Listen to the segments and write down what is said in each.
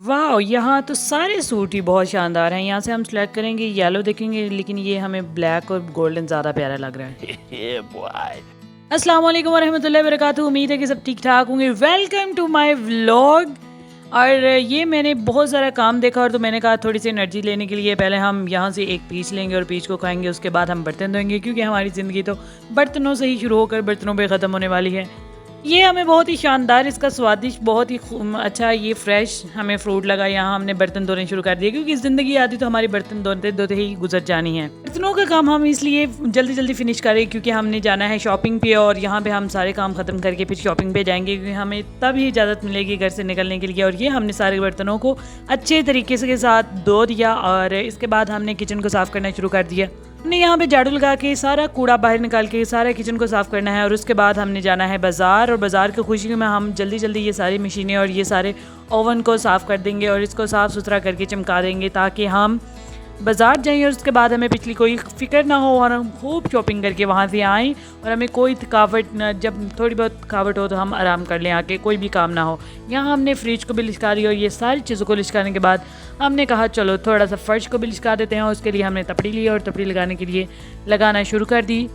वाह! यहाँ तो सारे सूट ही बहुत शानदार हैं। यहाँ से हम सेलेक्ट करेंगे, येलो देखेंगे, लेकिन ये हमें ब्लैक और गोल्डन ज़्यादा प्यारा लग रहा है। Yeah, boy. अस्सलाम वालेकुम वरहमतुल्लाहि वबरकातुहू। उम्मीद है कि सब ठीक-ठाक होंगे। Welcome to my vlog. और ये मैंने बहुत सारा काम देखा और तो मैंने कहा थोड़ी सी एनर्जी लेने के लिए पहले हम यहाँ से एक पीच लेंगे और पीच को खाएँगे, उसके बाद हम बर्तन धोएँगे, क्योंकि हमारी ज़िंदगी तो बर्तनों से ही शुरू होकर बर्तनों पे ख़त्म होने वाली है। ये हमें बहुत ही शानदार, इसका स्वादिष्ट, बहुत ही अच्छा ये फ्रेश हमें फ्रूट लगा। यहाँ हमने बर्तन धोने शुरू कर दिए, क्योंकि ज़िंदगी आधी तो हमारी बर्तन धोते धोते ही गुजर जानी है। बर्तनों का काम हम इसलिए जल्दी जल्दी फिनिश करें क्योंकि हमने जाना है शॉपिंग पे, और यहाँ पे हम सारे काम ख़त्म करके फिर शॉपिंग पे जाएंगे, क्योंकि हमें तभी इजाज़त मिलेगी घर से निकलने के लिए। और ये हमने सारे बर्तनों को अच्छे तरीके से के साथ धो दिया और इसके बाद हमने किचन को साफ़ करना शुरू कर दिया। हमने यहाँ पे झाड़ू लगा के सारा कूड़ा बाहर निकाल के सारा किचन को साफ़ करना है, और उसके बाद हमने जाना है बाज़ार। और बाज़ार की खुशी में हम जल्दी जल्दी ये सारी मशीनें और ये सारे ओवन को साफ़ कर देंगे और इसको साफ़ सुथरा करके चमका देंगे, ताकि हम बाज़ार जाएं और उसके बाद हमें पिछली कोई फ़िक्र ना हो और हम खूब शॉपिंग करके वहाँ से आएँ और हमें कोई थकावट न, जब थोड़ी बहुत थकावट हो तो हम आराम कर लें आके, कोई भी काम ना हो। यहाँ हमने फ्रिज को भी लिशका दिया और ये सारी चीज़ों को लिशकाने के बाद हमने कहा चलो थोड़ा सा फ़र्श को भी लिशका देते हैं। उसके लिए हमने तपड़ी ली और तपड़ी लगाने के लिए लगाना शुरू कर दी।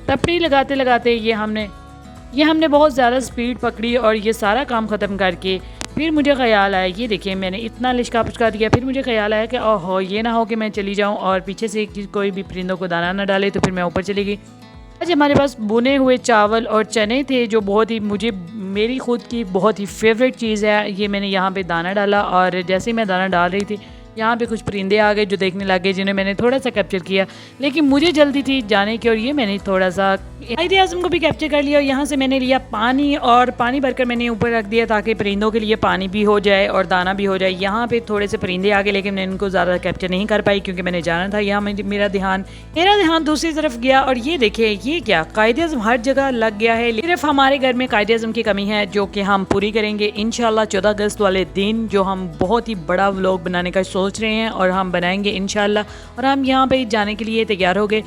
तपड़ी लगाते लगाते ये हमने बहुत ज़्यादा स्पीड पकड़ी और ये सारा काम ख़त्म करके फिर मुझे ख़याल आया, ये देखिए मैंने इतना लिशका पुचका दिया, फिर मुझे ख़याल आया कि ओहो ये ना हो कि मैं चली जाऊं और पीछे से कोई भी परिंदों को दाना ना डाले, तो फिर मैं ऊपर चली गई। आज हमारे पास भुने हुए चावल और चने थे, जो बहुत ही मुझे मेरी खुद की बहुत ही फेवरेट चीज़ है। ये मैंने यहाँ पे दाना डाला और जैसे ही मैं दाना डाल रही थी यहाँ पे कुछ परिंदे आ गए जो देखने लग गए, जिन्हें मैंने थोड़ा सा कैप्चर किया, लेकिन मुझे जल्दी थी जाने की और ये मैंने थोड़ा सा कायदे आज़म को भी कैप्चर कर लिया। और यहाँ से मैंने लिया पानी और पानी भरकर मैंने ऊपर रख दिया ताकि परिंदों के लिए पानी भी हो जाए और दाना भी हो जाए। यहाँ पे थोड़े से परिंदे आ गए, लेकिन मैं इनको ज़्यादा कैप्चर नहीं कर पाई क्योंकि मैंने जाना था। यहाँ मेरा ध्यान दूसरी तरफ गया और ये देखिए ये क्या कायदे आज़म हर जगह लग गया है। सिर्फ हमारे घर में कायदे आज़म की कमी है, जो कि हम पूरी करेंगे इंशाल्लाह 14 अगस्त वाले दिन, जो हम बहुत ही बड़ा व्लॉग बनाने का सोच रहे हैं और हम बनाएंगे इंशाल्लाह। और हम यहाँ पे जाने के लिए तैयार हो गए।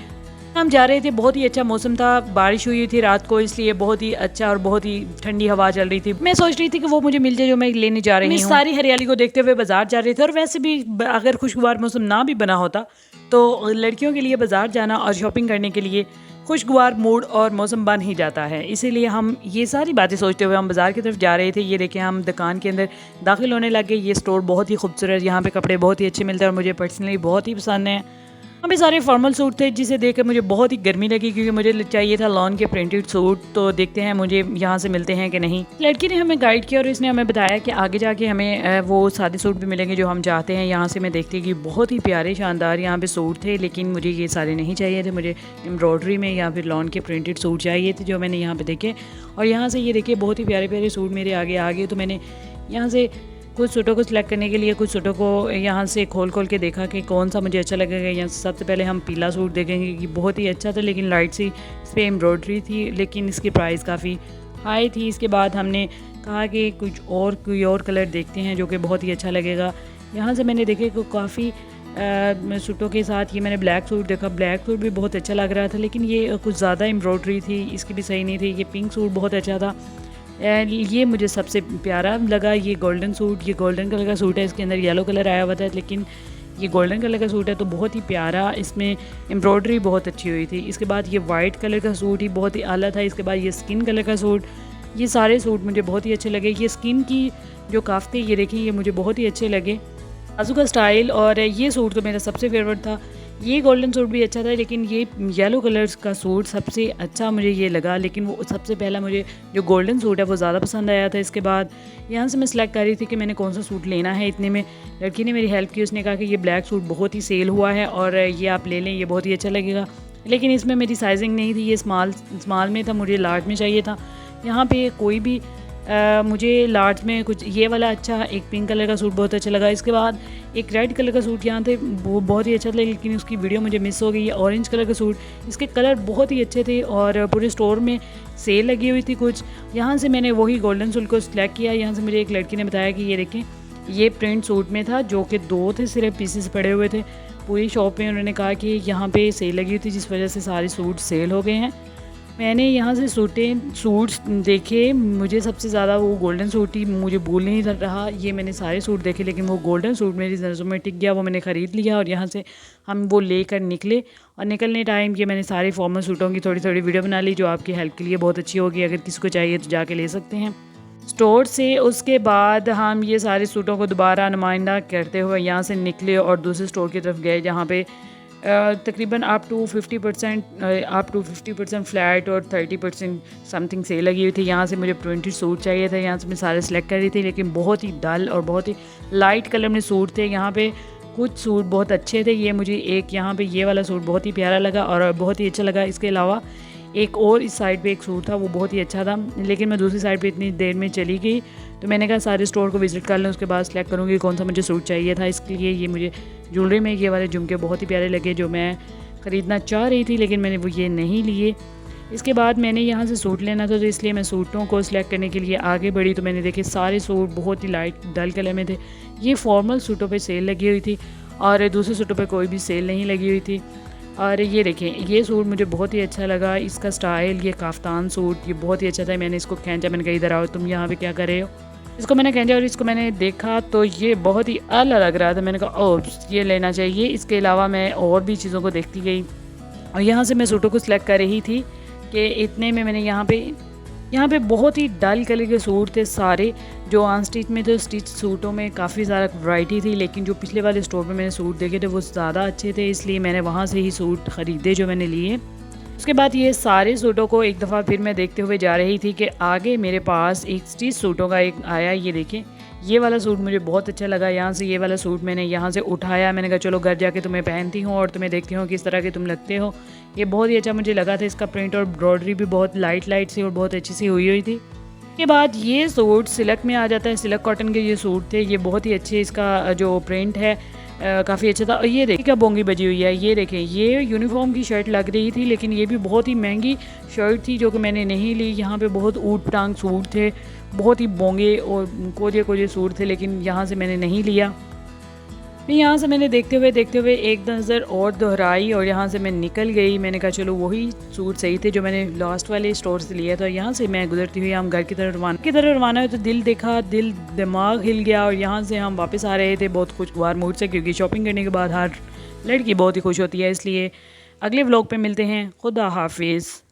हम जा रहे थे, बहुत ही अच्छा मौसम था, बारिश हुई थी रात को, इसलिए बहुत ही अच्छा और बहुत ही ठंडी हवा चल रही थी। मैं सोच रही थी कि वो मुझे मिल जाए जो मैं लेने जा रही हूँ। सारी हरियाली को देखते हुए बाजार जा रहे थे, और वैसे भी अगर खुशगवार मौसम ना भी बना होता तो लड़कियों के लिए बाजार जाना और शॉपिंग करने के लिए खुशगवार मूड और मौसम बन ही जाता है। इसीलिए हम ये सारी बातें सोचते हुए हम बाज़ार की तरफ जा रहे थे। ये देखें हम दुकान के अंदर दाखिल होने लगे। ये स्टोर बहुत ही खूबसूरत, यहाँ पे कपड़े बहुत ही अच्छे मिलते हैं और मुझे पर्सनली बहुत ही पसंद है। यहाँ पे सारे फॉर्मल सूट थे, जिसे देखकर मुझे बहुत ही गर्मी लगी, क्योंकि मुझे चाहिए था लॉन के प्रिंटेड सूट। तो देखते हैं मुझे यहाँ से मिलते हैं कि नहीं। लड़की ने हमें गाइड किया और इसने हमें बताया कि आगे जाके हमें वो सादे सूट भी मिलेंगे जो हम चाहते हैं। यहाँ से मैं देखती कि बहुत ही प्यारे शानदार यहाँ पे सूट थे, लेकिन मुझे ये सारे नहीं चाहिए थे। मुझे एम्ब्रॉयडरी में या फिर लॉन के प्रिंटेड सूट चाहिए थे, जो मैंने यहाँ पे देखे। और यहाँ से ये देखिए बहुत ही प्यारे प्यारे सूट मेरे आगे आ गए। तो मैंने यहाँ से कुछ सूटों को सिलेक्ट करने के लिए कुछ सूटों को यहाँ से खोल खोल के देखा कि कौन सा मुझे अच्छा लगेगा। यहाँ से सबसे पहले हम पीला सूट देखेंगे कि बहुत ही अच्छा था, लेकिन लाइट सी इस पर एम्ब्रॉयडरी थी, लेकिन इसकी प्राइस काफ़ी हाई थी। इसके बाद हमने कहा कि कोई और कलर देखते हैं जो कि बहुत ही अच्छा लगेगा। यहाँ से मैंने देखे कि काफ़ी सूटों के साथ ये मैंने ब्लैक सूट देखा। ब्लैक सूट भी बहुत अच्छा लग रहा था, लेकिन ये कुछ ज़्यादा एम्ब्रॉयडरी थी, इसकी भी सही नहीं थी। ये पिंक सूट बहुत अच्छा था, ये मुझे सबसे प्यारा लगा। ये गोल्डन सूट, ये गोल्डन कलर का सूट है, इसके अंदर येलो कलर आया हुआ था, लेकिन ये गोल्डन कलर का सूट है तो बहुत ही प्यारा, इसमें एम्ब्रॉयडरी बहुत अच्छी हुई थी। इसके बाद ये वाइट कलर का सूट ही बहुत ही आला था। इसके बाद ये स्किन कलर का सूट, ये सारे सूट मुझे बहुत ही अच्छे लगे। ये स्किन की जो काफ्ते ये देखिए ये मुझे बहुत ही अच्छे लगे, बाजू का स्टाइल। और ये सूट तो मेरा सबसे फेवरेट था। ये गोल्डन सूट भी अच्छा था, लेकिन ये येलो कलर्स का सूट सबसे अच्छा मुझे ये लगा, लेकिन वो सबसे पहला मुझे जो गोल्डन सूट है वो ज़्यादा पसंद आया था। इसके बाद यहाँ से मैं सिलेक्ट कर रही थी कि मैंने कौन सा सूट लेना है। इतने में लड़की ने मेरी हेल्प की, उसने कहा कि ये ब्लैक सूट बहुत ही सेल हुआ है और ये आप ले लें, ये बहुत ही अच्छा लगेगा। लेकिन इसमें मेरी साइजिंग नहीं थी, ये स्मॉल में था, मुझे लार्ज में चाहिए था। यहाँ पे कोई भी मुझे लार्ज में कुछ ये वाला अच्छा, एक पिंक कलर का सूट बहुत अच्छा लगा। इसके बाद एक रेड कलर का सूट यहाँ थे, वो बहुत ही अच्छा था, लेकिन उसकी वीडियो मुझे मिस हो गई। ये ऑरेंज कलर का सूट, इसके कलर बहुत ही अच्छे थे और पूरे स्टोर में सेल लगी हुई थी कुछ। यहाँ से मैंने वही गोल्डन सूट को सिलेक्ट किया। यहाँ से मुझे एक लड़की ने बताया कि ये देखें ये प्रिंट सूट में था, जो कि 2 थे सिर्फ पीसेस पड़े हुए थे पूरी शॉप में। उन्होंने कहा कि यहाँ पे सेल लगी हुई थी, जिस वजह से सारे सूट सेल हो गए हैं। मैंने यहाँ से सूट्स देखे, मुझे सबसे ज़्यादा वो गोल्डन सूट ही मुझे भूल नहीं रहा। ये मैंने सारे सूट देखे लेकिन वो गोल्डन सूट मेरी नज़रों में टिक गया, वो मैंने ख़रीद लिया और यहाँ से हम वो लेकर निकले। और निकलने टाइम ये मैंने सारे फॉर्मल सूटों की थोड़ी थोड़ी वीडियो बना ली, जो आपकी हेल्प के लिए बहुत अच्छी होगी। अगर किसी को चाहिए तो जाके ले सकते हैं स्टोर से। उसके बाद हम ये सारे सूटों को दोबारा नुमाइंदा करते हुए यहाँ से निकले और दूसरे स्टोर की तरफ गए, जहाँ पे तकरीबन अप टू 50% फ्लैट और 30% समथिंग सेल लगी हुई थी। यहाँ से मुझे 20 सूट चाहिए थे, यहाँ से मैं सारे सेलेक्ट कर रही थी, लेकिन बहुत ही डल और बहुत ही लाइट कलर में सूट थे। यहाँ पे कुछ सूट बहुत अच्छे थे, ये मुझे एक यहाँ पे ये वाला सूट बहुत ही प्यारा लगा और बहुत ही अच्छा लगा। इसके अलावा एक और इस साइड पे एक सूट था, वो बहुत ही अच्छा था, लेकिन मैं दूसरी साइड पे इतनी देर में चली गई तो मैंने कहा सारे स्टोर को विज़िट कर लें, उसके बाद सेलेक्ट करूँगी कौन सा मुझे सूट चाहिए था। इसके लिए ये मुझे ज्वेलरी में ये वाले झुमके बहुत ही प्यारे लगे, जो मैं ख़रीदना चाह रही थी लेकिन मैंने वो ये नहीं लिए। इसके बाद मैंने यहाँ से सूट लेना था, तो इसलिए मैं सूटों को सिलेक्ट करने के लिए आगे बढ़ी। तो मैंने देखे सारे सूट बहुत ही लाइट डल कलर में थे। ये फॉर्मल सूटों पे सेल लगी हुई थी और दूसरे सूटों पे कोई भी सेल नहीं लगी हुई थी। और ये देखें, ये सूट मुझे बहुत ही अच्छा लगा, इसका स्टाइल, ये काफ्तान सूट ये बहुत ही अच्छा था। मैंने इसको खींचा, मैंने कहा इधर आओ, तुम यहाँ पे क्या कर रहे हो। इसको मैंने खींचा और इसको मैंने देखा तो ये बहुत ही अलग लग रहा था। मैंने कहा ओह ये लेना चाहिए। इसके अलावा मैं और भी चीज़ों को देखती गई और यहाँ से मैं सूटों को सिलेक्ट कर रही थी कि इतने में मैंने यहाँ पे बहुत ही डल कलर के सूट थे सारे, जो अनस्टिच में थे। स्टिच सूटों में काफ़ी सारा वैरायटी थी, लेकिन जो पिछले वाले स्टोर में मैंने सूट देखे थे वो ज़्यादा अच्छे थे, इसलिए मैंने वहाँ से ही सूट ख़रीदे जो मैंने लिए। उसके बाद ये सारे सूटों को एक दफ़ा फिर मैं देखते हुए जा रही थी कि आगे मेरे पास एक स्टिच सूटों का एक आया। ये देखें, ये वाला सूट मुझे बहुत अच्छा लगा। यहाँ से ये वाला सूट मैंने यहाँ से उठाया, मैंने कहा चलो घर जाके तुम्हें पहनती हूँ और तुम्हें देखती हूँ किस तरह के तुम लगते हो। ये बहुत ही अच्छा मुझे लगा था, इसका प्रिंट और एम्ब्रॉयडरी भी बहुत लाइट सी और बहुत अच्छी सी हुई थी। के बाद ये सूट सिल्क में आ जाता है, सिल्क कॉटन के ये सूट थे, ये बहुत ही अच्छे, इसका जो प्रिंट है काफ़ी अच्छा था। और ये देखिए क्या बोंगी बजी हुई है, ये देखें, ये यूनिफॉर्म की शर्ट लग रही थी, लेकिन ये भी बहुत ही महंगी शर्ट थी जो कि मैंने नहीं ली। यहाँ पे बहुत ऊट पटांग सूट थे, बहुत ही बोंगे और कोजे सूट थे, लेकिन यहाँ से मैंने नहीं लिया। फिर यहाँ से मैंने देखते हुए एक नज़र और दोहराई और यहाँ से मैं निकल गई। मैंने कहा चलो वही सूट सही थे जो मैंने लास्ट वाले स्टोर से लिया था। यहाँ से मैं गुजरती हुई हम घर की तरफ रवाना हुए तो दिल दिमाग हिल गया और यहाँ से हम वापस आ रहे थे बहुत खुशगवार मूड से, क्योंकि शॉपिंग करने के बाद हर लड़की बहुत ही खुश होती है। इसलिए अगले व्लॉग पे मिलते हैं। खुदा हाफिज़।